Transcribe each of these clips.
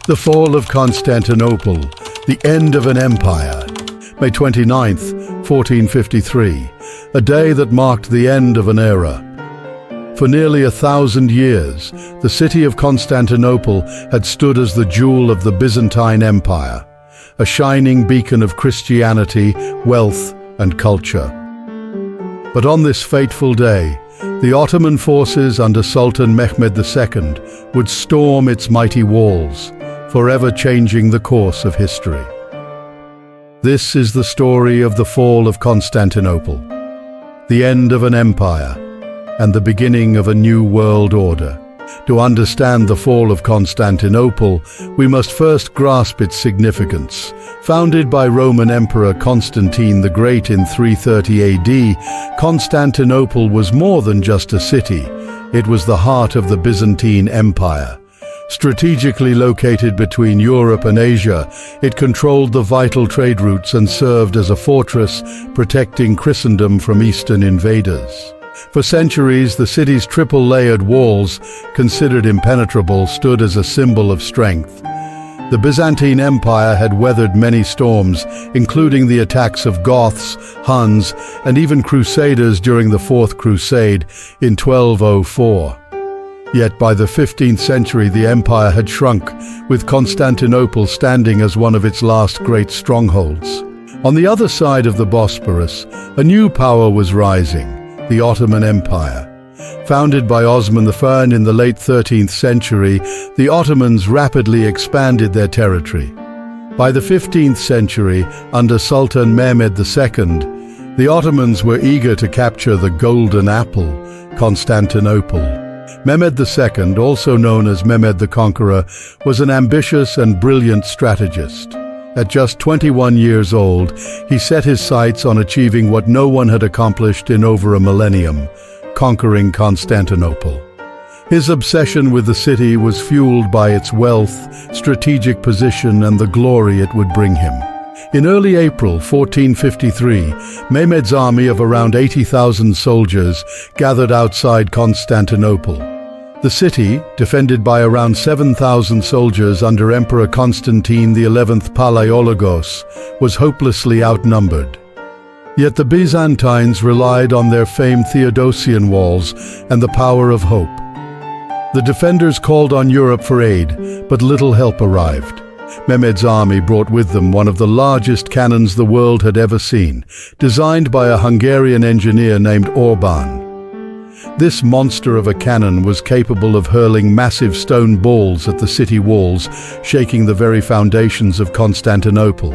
The Fall of Constantinople, the end of an empire. May 29th, 1453, a day that marked the end of an era. For nearly 1,000 years, the city of Constantinople had stood as the jewel of the Byzantine Empire, a shining beacon of Christianity, wealth, and culture. But on this fateful day, the Ottoman forces under Sultan Mehmed II would storm its mighty walls, forever changing the course of history. This is the story of the fall of Constantinople, the end of an empire, and the beginning of a new world order. To understand the fall of Constantinople, we must first grasp its significance. Founded by Roman Emperor Constantine the Great in 330 AD, Constantinople was more than just a city. It was the heart of the Byzantine Empire. Strategically located between Europe and Asia, it controlled the vital trade routes and served as a fortress, protecting Christendom from Eastern invaders. For centuries, the city's triple-layered walls, considered impenetrable, stood as a symbol of strength. The Byzantine Empire had weathered many storms, including the attacks of Goths, Huns, and even Crusaders during the Fourth Crusade in 1204. Yet by the 15th century, the empire had shrunk, with Constantinople standing as one of its last great strongholds. On the other side of the Bosporus, a new power was rising, the Ottoman Empire. Founded by Osman I in the late 13th century, the Ottomans rapidly expanded their territory. By the 15th century, under Sultan Mehmed II, the Ottomans were eager to capture the Golden Apple, Constantinople. Mehmed II, also known as Mehmed the Conqueror, was an ambitious and brilliant strategist. At just 21 years old, he set his sights on achieving what no one had accomplished in over a millennium: conquering Constantinople. His obsession with the city was fueled by its wealth, strategic position, and the glory it would bring him. In early April 1453, Mehmed's army of around 80,000 soldiers gathered outside Constantinople. The city, defended by around 7,000 soldiers under Emperor Constantine XI Palaiologos, was hopelessly outnumbered. Yet the Byzantines relied on their famed Theodosian walls and the power of hope. The defenders called on Europe for aid, but little help arrived. Mehmed's army brought with them one of the largest cannons the world had ever seen, designed by a Hungarian engineer named Orban. This monster of a cannon was capable of hurling massive stone balls at the city walls, shaking the very foundations of Constantinople.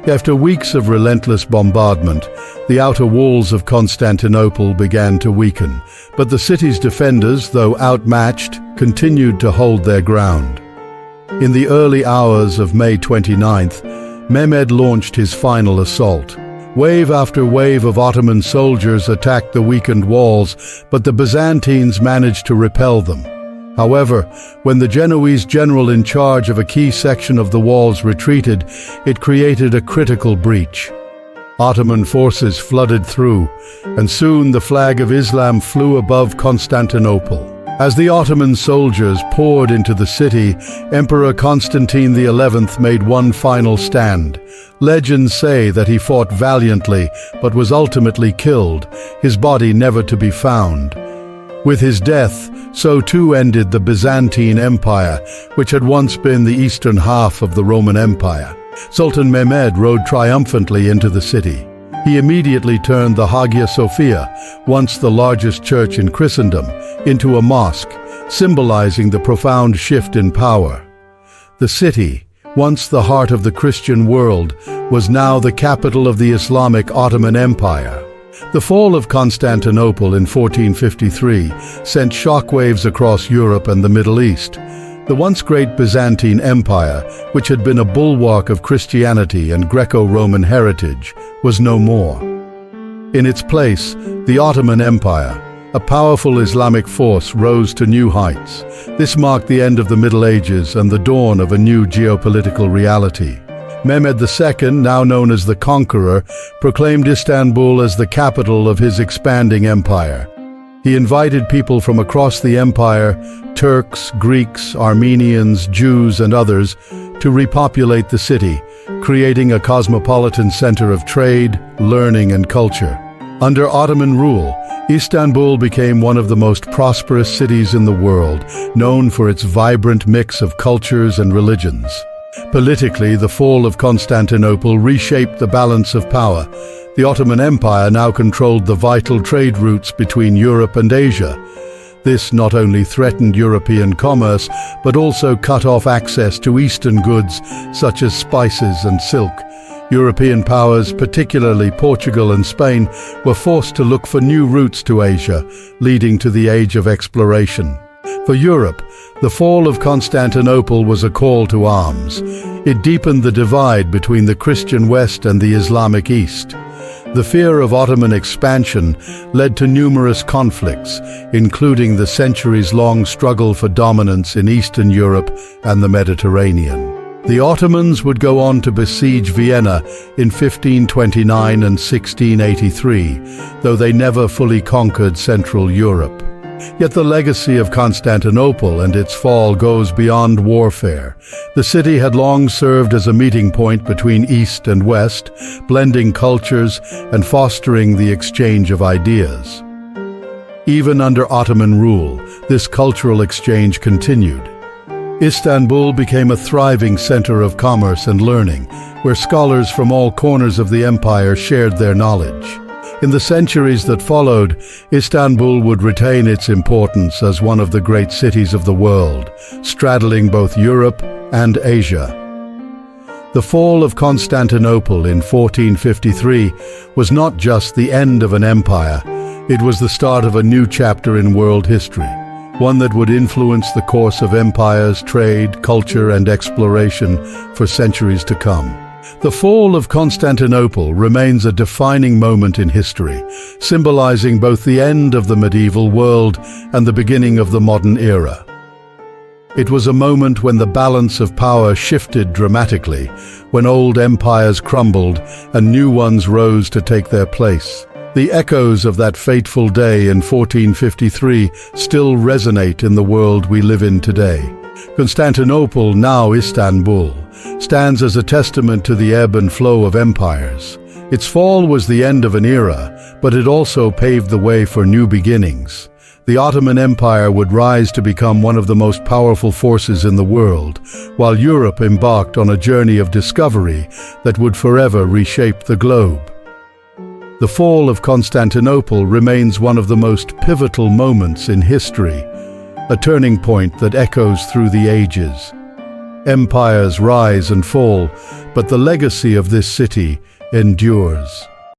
After weeks of relentless bombardment, the outer walls of Constantinople began to weaken, but the city's defenders, though outmatched, continued to hold their ground. In the early hours of May 29th, Mehmed launched his final assault. Wave after wave of Ottoman soldiers attacked the weakened walls, but the Byzantines managed to repel them. However, when the Genoese general in charge of a key section of the walls retreated, it created a critical breach. Ottoman forces flooded through, and soon the flag of Islam flew above Constantinople. As the Ottoman soldiers poured into the city, Emperor Constantine XI made one final stand. Legends say that he fought valiantly, but was ultimately killed, his body never to be found. With his death, so too ended the Byzantine Empire, which had once been the eastern half of the Roman Empire. Sultan Mehmed rode triumphantly into the city. He immediately turned the Hagia Sophia, once the largest church in Christendom, into a mosque, symbolizing the profound shift in power. The city, once the heart of the Christian world, was now the capital of the Islamic Ottoman Empire. The fall of Constantinople in 1453 sent shockwaves across Europe and the Middle East. The once great Byzantine Empire, which had been a bulwark of Christianity and Greco-Roman heritage, was no more. In its place, the Ottoman Empire, a powerful Islamic force, rose to new heights. This marked the end of the Middle Ages and the dawn of a new geopolitical reality. Mehmed II, now known as the Conqueror, proclaimed Istanbul as the capital of his expanding empire. He invited people from across the empire, Turks, Greeks, Armenians, Jews, and others, to repopulate the city, creating a cosmopolitan center of trade, learning, and culture. Under Ottoman rule, Istanbul became one of the most prosperous cities in the world, known for its vibrant mix of cultures and religions. Politically, the fall of Constantinople reshaped the balance of power. The Ottoman Empire now controlled the vital trade routes between Europe and Asia. This not only threatened European commerce, but also cut off access to Eastern goods such as spices and silk. European powers, particularly Portugal and Spain, were forced to look for new routes to Asia, leading to the age of exploration. For Europe, the fall of Constantinople was a call to arms. It deepened the divide between the Christian West and the Islamic East. The fear of Ottoman expansion led to numerous conflicts, including the centuries-long struggle for dominance in Eastern Europe and the Mediterranean. The Ottomans would go on to besiege Vienna in 1529 and 1683, though they never fully conquered Central Europe. Yet the legacy of Constantinople and its fall goes beyond warfare. The city had long served as a meeting point between East and West, blending cultures and fostering the exchange of ideas. Even under Ottoman rule, this cultural exchange continued. Istanbul became a thriving center of commerce and learning, where scholars from all corners of the empire shared their knowledge. In the centuries that followed, Istanbul would retain its importance as one of the great cities of the world, straddling both Europe and Asia. The fall of Constantinople in 1453 was not just the end of an empire, it was the start of a new chapter in world history, one that would influence the course of empires, trade, culture, and exploration for centuries to come. The fall of Constantinople remains a defining moment in history, symbolizing both the end of the medieval world and the beginning of the modern era. It was a moment when the balance of power shifted dramatically, when old empires crumbled and new ones rose to take their place. The echoes of that fateful day in 1453 still resonate in the world we live in today. Constantinople, now Istanbul, stands as a testament to the ebb and flow of empires. Its fall was the end of an era, but it also paved the way for new beginnings. The Ottoman Empire would rise to become one of the most powerful forces in the world, while Europe embarked on a journey of discovery that would forever reshape the globe. The fall of Constantinople remains one of the most pivotal moments in history, a turning point that echoes through the ages. Empires rise and fall, but the legacy of this city endures.